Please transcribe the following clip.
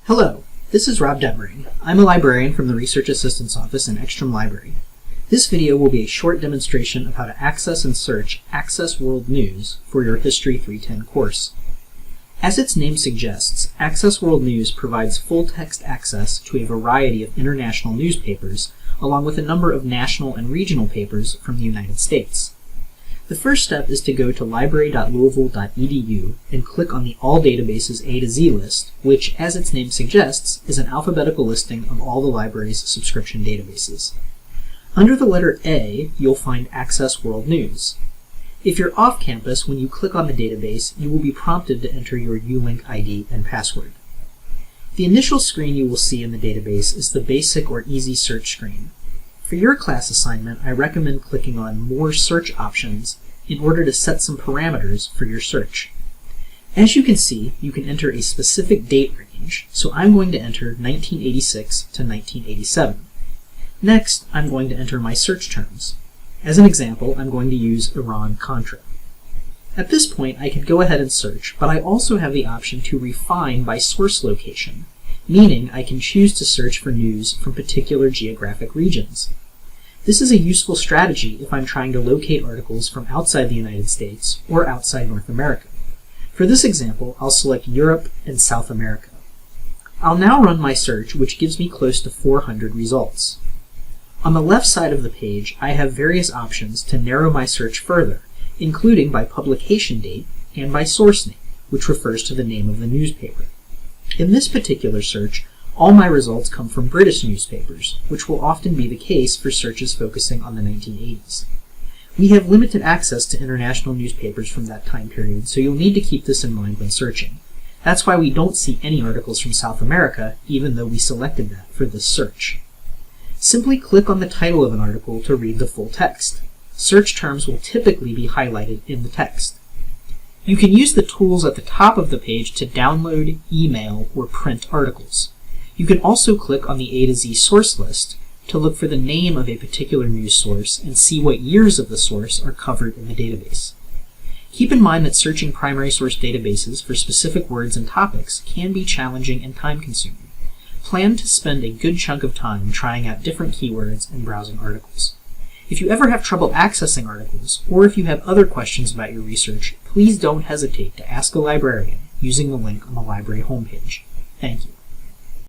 Hello, this is Rob Detmering. I'm a librarian from the Research Assistance Office in Ekstrom Library. This video will be a short demonstration of how to access and search Access World News for your History 310 course. As its name suggests, Access World News provides full-text access to a variety of international newspapers, along with a number of national and regional papers from the United States. The first step is to go to library.louisville.edu and click on the All Databases A to Z list, which, as its name suggests, is an alphabetical listing of all the library's subscription databases. Under the letter A, you'll find Access World News. If you're off campus, when you click on the database, you will be prompted to enter your ULink ID and password. The initial screen you will see in the database is the basic or easy search screen. For your class assignment, I recommend clicking on More Search Options in order to set some parameters for your search. As you can see, you can enter a specific date range, so I'm going to enter 1986 to 1987. Next, I'm going to enter my search terms. As an example, I'm going to use Iran-Contra. At this point, I can go ahead and search, but I also have the option to refine by source location, meaning I can choose to search for news from particular geographic regions. This is a useful strategy if I'm trying to locate articles from outside the United States or outside North America. For this example, I'll select Europe and South America. I'll now run my search, which gives me close to 400 results. On the left side of the page, I have various options to narrow my search further, including by publication date and by source name, which refers to the name of the newspaper. In this particular search, all my results come from British newspapers, which will often be the case for searches focusing on the 1980s. We have limited access to international newspapers from that time period, so you'll need to keep this in mind when searching. That's why we don't see any articles from South America, even though we selected that for this search. Simply click on the title of an article to read the full text. Search terms will typically be highlighted in the text. You can use the tools at the top of the page to download, email, or print articles. You can also click on the A to Z source list to look for the name of a particular news source and see what years of the source are covered in the database. Keep in mind that searching primary source databases for specific words and topics can be challenging and time-consuming. Plan to spend a good chunk of time trying out different keywords and browsing articles. If you ever have trouble accessing articles, or if you have other questions about your research, please don't hesitate to ask a librarian using the link on the library homepage. Thank you.